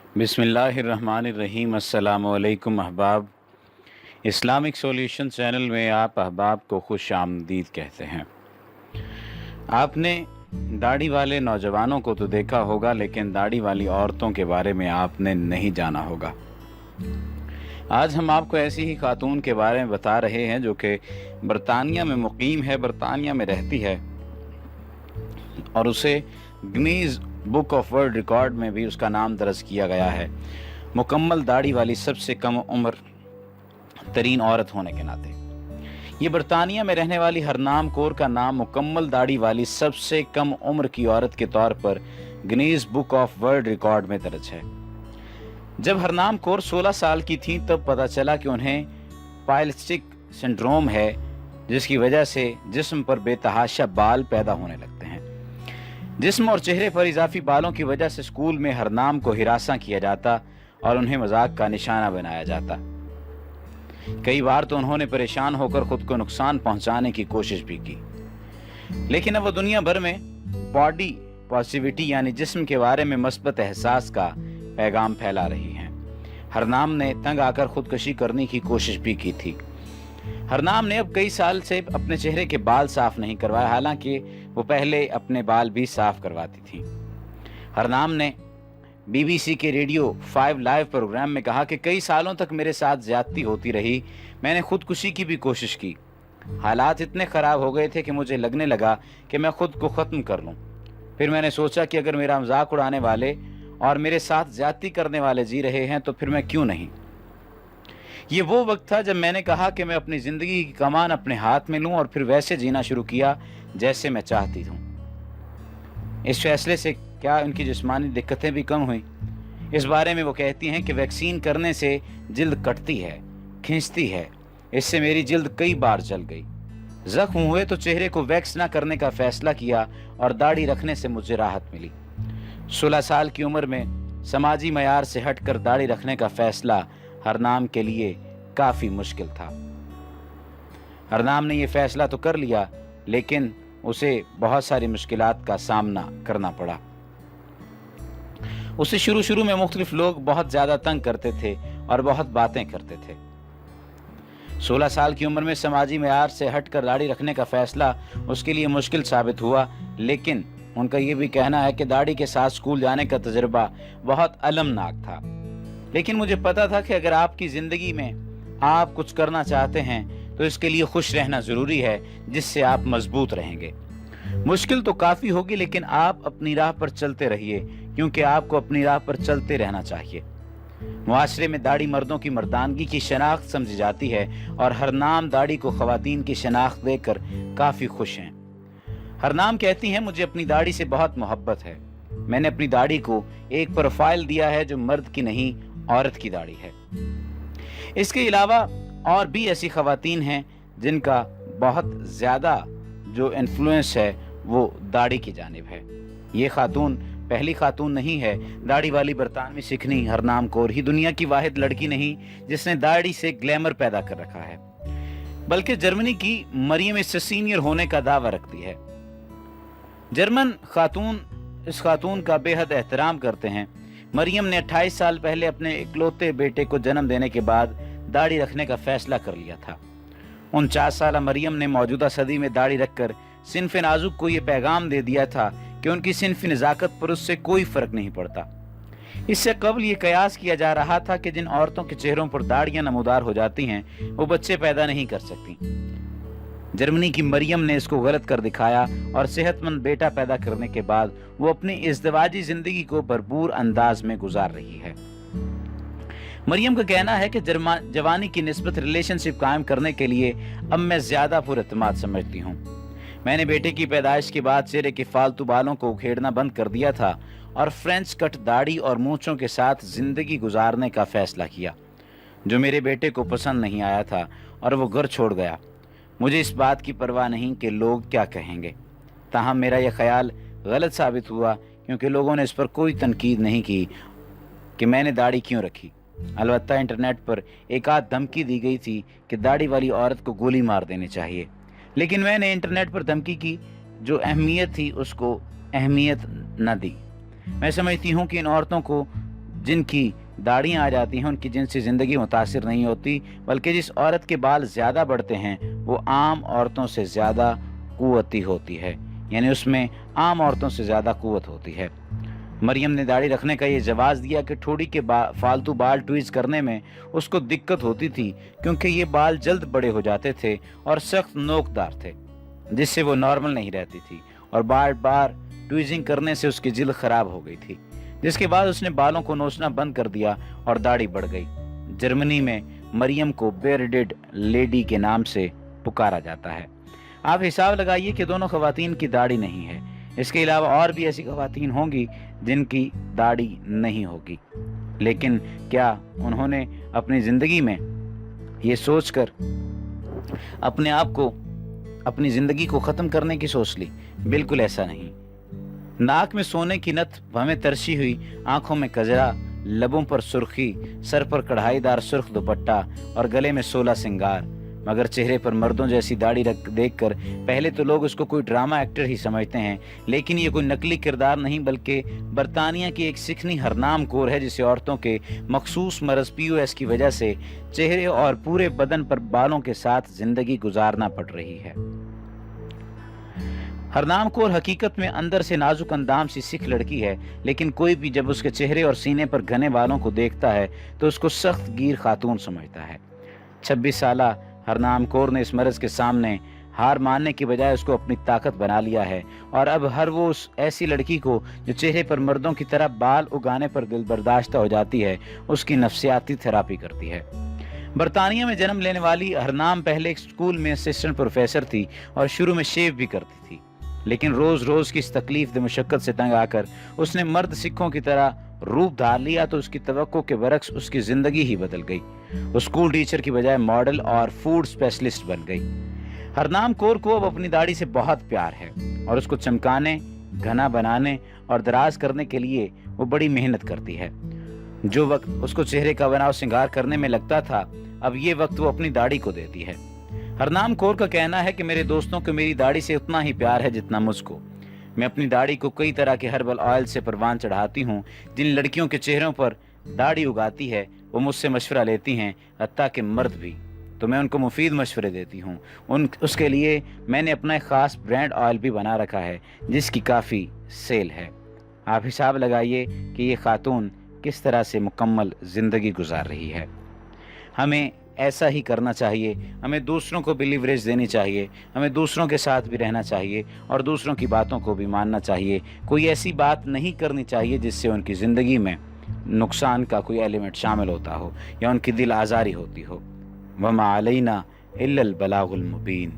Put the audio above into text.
बिस्मिल्लाहिर्रहमानिर्रहीम। अस्सलामुअलैकुम अहबाब। इस्लामिक सॉल्यूशन चैनल में आप अहबाब को खुश आमदीद कहते हैं। आपने दाढ़ी वाले नौजवानों को तो देखा होगा, लेकिन दाढ़ी वाली औरतों के बारे में आपने नहीं जाना होगा। आज हम आपको ऐसी ही खातून के बारे में बता रहे हैं जो कि बरतानिया में मुकीम है, बरतानिया में रहती है और उसे Guinness book of world record में भी उसका नाम दर्ज किया गया है, मुकम्मल दाढ़ी वाली सबसे कम उम्र तरीन औरत होने के नाते। ये बरतानिया में रहने वाली हरनाम कौर का नाम मुकम्मल दाढ़ी वाली सबसे कम उम्र की औरत के तौर पर Guinness book of world record में दर्ज है। जब हरनाम कौर 16 साल की थी तब पता चला कि उन्हें पॉलीसिस्टिक सिंड्रोम है, जिसकी वजह से जिस्म पर बेतहाशा बाल पैदा होने लगते हैं। जिस्म और चेहरे पर इजाफी बालों की वजह से स्कूल में हरनाम को हिरासा किया जाता और उन्हें मजाक का निशाना बनाया जाता। कई बार तो उन्होंने परेशान होकर खुद को नुकसान पहुंचाने की कोशिश भी की, लेकिन अब वो दुनिया भर में बॉडी पॉजिटिविटी यानी जिस्म के बारे में मस्बत एहसास का पैगाम फैला रही हैं। हरनाम ने तंग आकर खुदकशी करने की कोशिश भी की थी। हरनाम ने अब कई साल से अपने चेहरे के बाल साफ नहीं करवाए, हालांकि वो पहले अपने बाल भी साफ करवाती थी। हरनाम ने BBC के रेडियो 5 लाइव प्रोग्राम में कहा कि कई सालों तक मेरे साथ ज्यादती होती रही, मैंने खुदकुशी की भी कोशिश की। हालात इतने ख़राब हो गए थे कि मुझे लगने लगा कि मैं खुद को ख़त्म कर लूं। फिर मैंने सोचा कि अगर मेरा मजाक उड़ाने वाले और मेरे साथ ज्यादती करने वाले जी रहे हैं तो फिर मैं क्यों नहीं। ये वो वक्त था जब मैंने कहा कि मैं अपनी ज़िंदगी की कमान अपने हाथ में लूं और फिर वैसे जीना शुरू किया जैसे मैं चाहती हूं। इस फैसले से क्या उनकी जिस्मानी दिक्कतें भी कम हुई? इस बारे में वो कहती हैं कि वैक्सीन करने से जिल्द कटती है, खींचती है, इससे मेरी जिल्द कई बार जल गई। जख्म हुए तो चेहरे को वैक्स ना करने का फैसला किया और दाढ़ी रखने से मुझे राहत मिली। 16 साल की उम्र में समाजी मयार से हटकर दाढ़ी रखने का फैसला हरनाम के लिए काफ़ी मुश्किल था। हरनाम ने यह फैसला तो कर लिया, लेकिन उसे बहुत सारी मुश्किलात का सामना करना पड़ा। उसे शुरू में मुख्तलिफ लोग बहुत ज़्यादा तंग करते थे और बहुत बातें करते थे। 16 साल की उम्र में समाजी मयार से हटकर दाढ़ी रखने का फैसला उसके लिए मुश्किल साबित हुआ, लेकिन उनका यह भी कहना है कि दाढ़ी के साथ स्कूल जाने का तजुर्बा बहुत अलमनाक था। लेकिन मुझे पता था कि अगर आपकी ज़िंदगी में आप कुछ करना चाहते हैं तो इसके लिए खुश रहना ज़रूरी है, जिससे आप मजबूत रहेंगे। मुश्किल तो काफ़ी होगी, लेकिन आप अपनी राह पर चलते रहिए, क्योंकि आपको अपनी राह पर चलते रहना चाहिए। मुआशरे में दाढ़ी मर्दों की मर्दानगी की शनाख्त समझी जाती है और हरनाम दाढ़ी को ख़वातीन की शनाख्त देकर काफ़ी खुश हैं। हरनाम कहती हैं, मुझे अपनी दाढ़ी से बहुत मोहब्बत है। मैंने अपनी दाढ़ी को एक प्रोफाइल दिया है जो मर्द की नहीं, औरत की दाढ़ी है। इसके अलावा और भी ऐसी ख़वातीन हैं जिनका बहुत ज़्यादा जो इन्फ्लुएंस है वो दाढ़ी की जानिब है। ये खातून पहली खातून नहीं है। दाढ़ी वाली बरतानवी सिखनी हरनाम कौर ही दुनिया की वाहिद लड़की नहीं जिसने दाढ़ी से ग्लैमर पैदा कर रखा है, बल्कि जर्मनी की मरियम इससे सीनियर होने का दावा रखती है। जर्मन खातून इस खातून का बेहद एहतराम करते हैं। मरियम ने 28 साल पहले अपने इकलौते बेटे को जन्म देने के बाद दाढ़ी रखने का फैसला कर लिया था। 49 साल मरियम ने मौजूदा सदी में दाढ़ी रखकर सिन्फ नाजुक को यह पैगाम दे दिया था कि उनकी सिन्फ नज़ाकत पर उससे कोई फर्क नहीं पड़ता। इससे कबल ये कयास किया जा रहा था कि जिन औरतों के चेहरों पर दाढ़ियां नमूदार हो जाती हैं वो बच्चे पैदा नहीं कर सकती। जर्मनी की मरियम ने इसको गलत कर दिखाया और सेहतमंद बेटा पैदा करने के बाद वो अपनी इज़्दिवाजी जिंदगी को भरपूर अंदाज में गुजार रही है। मरियम का कहना है कि जवानी की निस्बत रिलेशनशिप कायम करने के लिए अब मैं ज्यादा पुरएतमाद समझती हूँ। मैंने बेटे की पैदाइश के बाद चेहरे के फालतू बालों को उखेड़ना बंद कर दिया था और फ्रेंच कट दाढ़ी और मूंछों के साथ जिंदगी गुजारने का फैसला किया, जो मेरे बेटे को पसंद नहीं आया था और वो घर छोड़ गया। मुझे इस बात की परवाह नहीं कि लोग क्या कहेंगे। ताहम मेरा यह ख्याल गलत साबित हुआ, क्योंकि लोगों ने इस पर कोई तनकीद नहीं की कि मैंने दाढ़ी क्यों रखी। अलबत्ता इंटरनेट पर एक आध धमकी दी गई थी कि दाढ़ी वाली औरत को गोली मार देनी चाहिए, लेकिन मैंने इंटरनेट पर धमकी की जो अहमियत थी उसको अहमियत न दी। मैं समझती हूँ कि इन औरतों को जिन की दाढ़ियाँ आ जाती हैं उनकी जिनसे ज़िंदगी मुतासिर नहीं होती, बल्कि जिस औरत के बाल ज़्यादा बढ़ते हैं वो आम औरतों से ज़्यादा क़ुव्वती होती है, यानी उसमें आम औरतों से ज़्यादा क़ुव्वत होती है। मरियम ने दाढ़ी रखने का ये जवाब दिया कि ठोड़ी के फालतू बाल ट्वीज़ करने में उसको दिक्कत होती थी, क्योंकि ये बाल जल्द बड़े हो जाते थे और सख्त नोकदार थे, जिससे वो नॉर्मल नहीं रहती थी, और बार बार ट्वीजिंग करने से उसकी जिल्द ख़राब हो गई थी, जिसके बाद उसने बालों को नोचना बंद कर दिया और दाढ़ी बढ़ गई। जर्मनी में मरियम को बेयर्डेड लेडी के नाम से पुकारा जाता है। आप हिसाब लगाइए कि दोनों ख़वातीन की दाढ़ी नहीं है। इसके अलावा और भी ऐसी ख़वातीन होंगी जिनकी दाढ़ी नहीं होगी, लेकिन क्या उन्होंने अपनी ज़िंदगी में ये सोचकर अपने आप को, अपनी ज़िंदगी को ख़त्म करने की सोच ली? बिल्कुल ऐसा नहीं। नाक में सोने की नथ भवें तरसी हुई, आंखों में कजरा, लबों पर सुर्खी, सर पर कढ़ाईदार सुर्ख दुपट्टा और गले में 16 सिंगार, मगर चेहरे पर मर्दों जैसी दाढ़ी देखकर पहले तो लोग उसको कोई ड्रामा एक्टर ही समझते हैं, लेकिन ये कोई नकली किरदार नहीं बल्कि बरतानिया की एक सिखनी हरनाम कौर है, जिसे औरतों के मखसूस मरज़ POS की वजह से चेहरे और पूरे बदन पर बालों के साथ जिंदगी गुजारना पड़ रही है। हरनाम कौर हकीकत में अंदर से नाजुक अंदाम सी सिख लड़की है, लेकिन कोई भी जब उसके चेहरे और सीने पर घने बालों को देखता है तो उसको सख्त गीर खातून समझता है। 26 साला हरनाम कौर ने इस मर्ज़ के सामने हार मानने की बजाय उसको अपनी ताकत बना लिया है, और अब हर वो उस ऐसी लड़की को जो चेहरे पर मर्दों की तरह बाल उगाने पर दिल बर्दाश्त हो जाती है, उसकी नफ्सियाती थेरापी करती है। बरतानिया में जन्म लेने वाली हरनाम पहले एक स्कूल में असिस्टेंट प्रोफेसर थी और शुरू में शेव भी करती थी, लेकिन रोज़ रोज़ की इस तकलीफ दे मुशक्क़त से तंग आकर उसने मर्द सिखों की तरह रूप धार लिया, तो उसकी तवक्को के बरक्स उसकी ज़िंदगी ही बदल गई। वो स्कूल टीचर की बजाय मॉडल और फूड स्पेशलिस्ट बन गई। हरनाम कौर को अब अपनी दाढ़ी से बहुत प्यार है और उसको चमकाने, घना बनाने और दराज करने के लिए वो बड़ी मेहनत करती है। जो वक्त उसको चेहरे का बनाव श्रृंगार करने में लगता था, अब ये वक्त वो अपनी दाढ़ी को देती है। हरनाम कौर का कहना है कि मेरे दोस्तों को मेरी दाढ़ी से उतना ही प्यार है जितना मुझको। मैं अपनी दाढ़ी को कई तरह के हर्बल ऑयल से परवान चढ़ाती हूँ। जिन लड़कियों के चेहरों पर दाढ़ी उगाती है वो मुझसे मशवरा लेती हैं, हत्ता कि मर्द भी, तो मैं उनको मुफीद मशवरे देती हूँ। उसके लिए मैंने अपना एक ख़ास ब्रांड ऑयल भी बना रखा है जिसकी काफ़ी सेल है। आप हिसाब लगाइए कि ये खातून किस तरह से मुकम्मल ज़िंदगी गुजार रही है। हमें ऐसा ही करना चाहिए। हमें दूसरों को भी लिवरेज देनी चाहिए, हमें दूसरों के साथ भी रहना चाहिए और दूसरों की बातों को भी मानना चाहिए। कोई ऐसी बात नहीं करनी चाहिए जिससे उनकी ज़िंदगी में नुकसान का कोई एलिमेंट शामिल होता हो या उनकी दिल आज़ारी होती हो। वमा अलैना इल्लल बलागुल मुबीन।